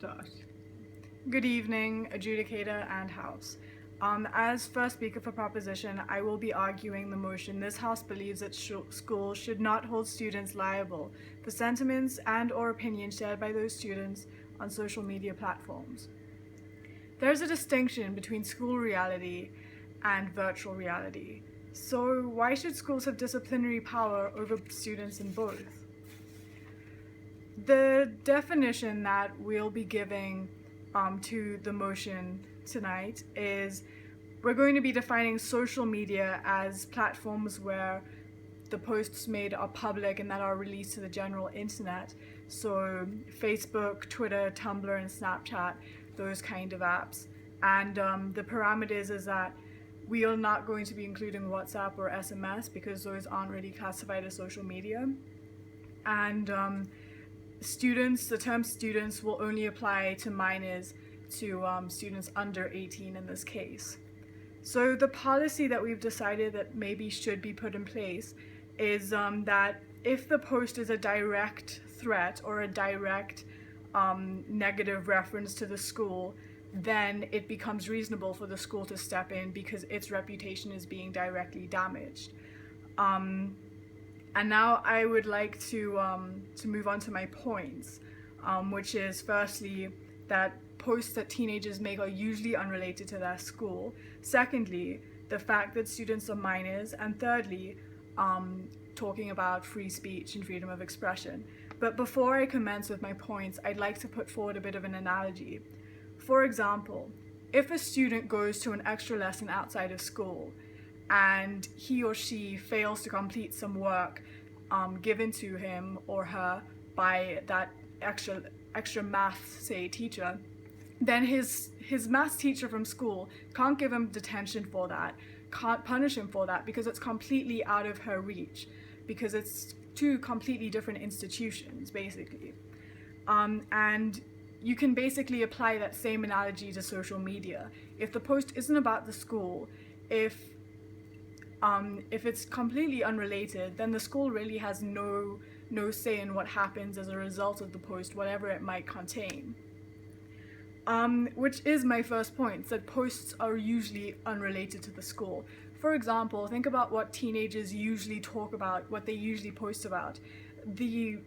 start. Good evening, adjudicator and House. As first speaker for proposition, I will be arguing the motion this House believes that schools should not hold students liable for sentiments and or opinions shared by those students on social media platforms. There's a distinction between school reality and virtual reality. So why should schools have disciplinary power over students in both? The definition that we'll be giving to the motion tonight is we're going to be defining social media as platforms where the posts made are public and that are released to the general internet. So Facebook, Twitter, Tumblr, and Snapchat, those kind of apps. And the parameters is that we are not going to be including WhatsApp or SMS because those aren't really classified as social media. And students, the term students will only apply to minors, to students under 18 in this case. So the policy that we've decided that maybe should be put in place is that if the post is a direct threat or a direct negative reference to the school, then it becomes reasonable for the school to step in because its reputation is being directly damaged. And now I would like to move on to my points, which is firstly that posts that teenagers make are usually unrelated to their school. Secondly, the fact that students are minors. And thirdly, talking about free speech and freedom of expression. But before I commence with my points, I'd like to put forward a bit of an analogy. For example, if a student goes to an extra lesson outside of school and he or she fails to complete some work given to him or her by that extra math, say, teacher, then his math teacher from school can't give him detention for that, can't punish him for that because it's completely out of her reach, because it's two completely different institutions, basically. And you can basically apply that same analogy to social media. If the post isn't about the school, if it's completely unrelated, then the school really has no say in what happens as a result of the post, whatever it might contain. Which is my first point, that posts are usually unrelated to the school. For example, think about what teenagers usually talk about, what they usually post about. The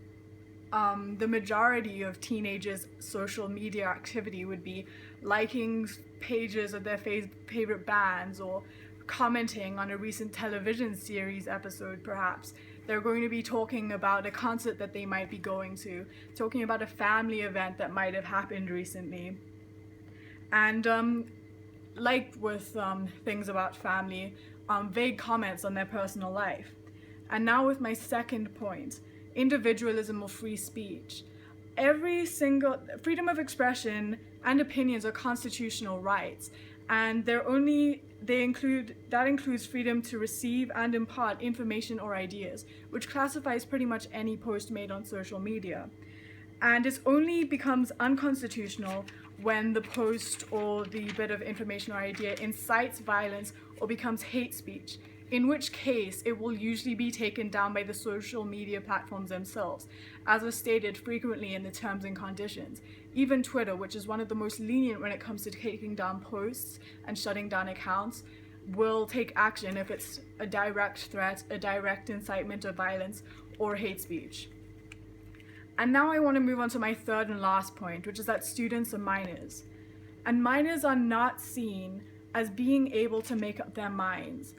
majority of teenagers' social media activity would be liking pages of their favorite bands or commenting on a recent television series episode, perhaps. They're going to be talking about a concert that they might be going to, talking about a family event that might have happened recently. And like with things about family, vague comments on their personal life. And now with my second point, individualism or free speech. Every single freedom of expression and opinions are constitutional rights, and that includes freedom to receive and impart information or ideas, which classifies pretty much any post made on social media. And it only becomes unconstitutional when the post or the bit of information or idea incites violence or becomes hate speech, in which case it will usually be taken down by the social media platforms themselves, as was stated frequently in the terms and conditions. Even Twitter, which is one of the most lenient when it comes to taking down posts and shutting down accounts, will take action if it's a direct threat, a direct incitement of violence, or hate speech. And now I want to move on to my third and last point, which is that students are minors. And minors are not seen as being able to make up their minds,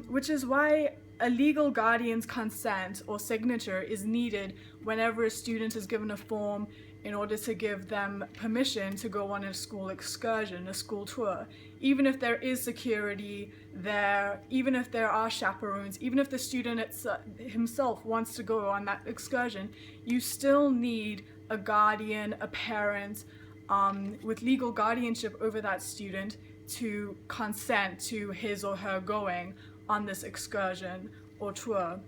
which is why a legal guardian's consent or signature is needed whenever a student is given a form in order to give them permission to go on a school excursion, a school tour. Even if there is security there, even if there are chaperones, even if the student himself wants to go on that excursion, you still need a guardian, a parent, with legal guardianship over that student to consent to his or her going on this excursion or tour.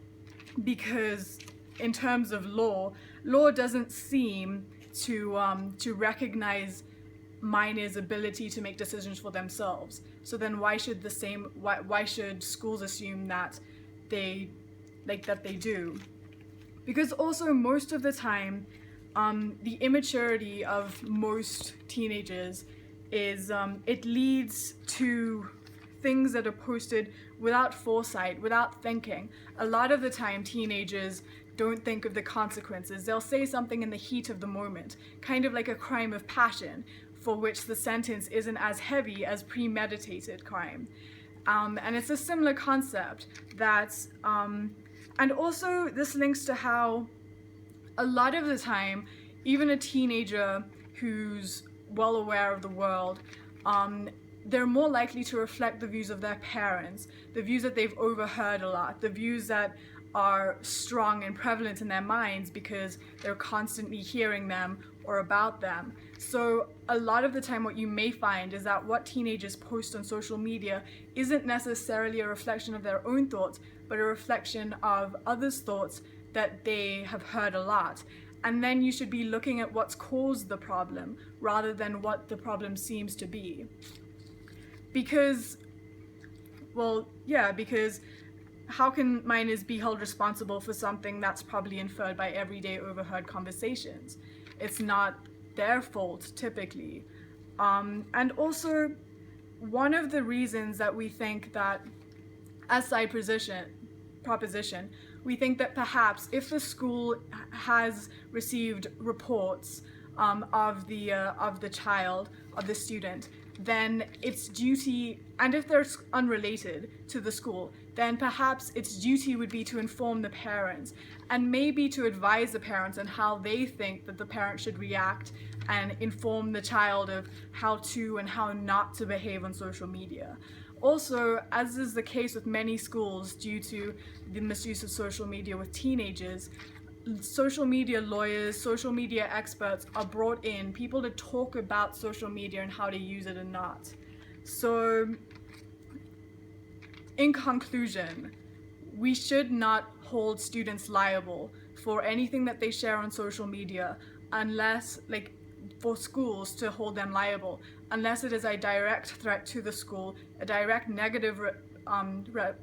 Because in terms of law doesn't seem to recognize minors' ability to make decisions for themselves. So then why should schools assume that they do? Because also most of the time the immaturity of most teenagers is it leads to things that are posted without foresight, without thinking. A lot of the time, teenagers don't think of the consequences. They'll say something in the heat of the moment, kind of like a crime of passion, for which the sentence isn't as heavy as premeditated crime. And it's a similar concept that, and also this links to how a lot of the time, even a teenager who's well aware of the world, they're more likely to reflect the views of their parents, the views that they've overheard a lot, the views that are strong and prevalent in their minds because they're constantly hearing them or about them. So a lot of the time what you may find is that what teenagers post on social media isn't necessarily a reflection of their own thoughts, but a reflection of others' thoughts that they have heard a lot. And then you should be looking at what's caused the problem rather than what the problem seems to be. Because how can minors be held responsible for something that's probably inferred by everyday overheard conversations? It's not their fault, typically. And also, one of the reasons that we think that, as side proposition, we think that perhaps if the school has received reports of the child, of the student, then its duty, and if they're unrelated to the school, then perhaps its duty would be to inform the parents and maybe to advise the parents on how they think that the parent should react and inform the child of how to and how not to behave on social media. Also, as is the case with many schools due to the misuse of social media with teenagers, social media lawyers, social media experts are brought in, people to talk about social media and how to use it and not. So, in conclusion, we should not hold students liable for anything that they share on social media unless, for schools to hold them liable, unless it is a direct threat to the school, a direct negative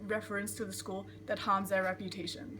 reference to the school that harms their reputation.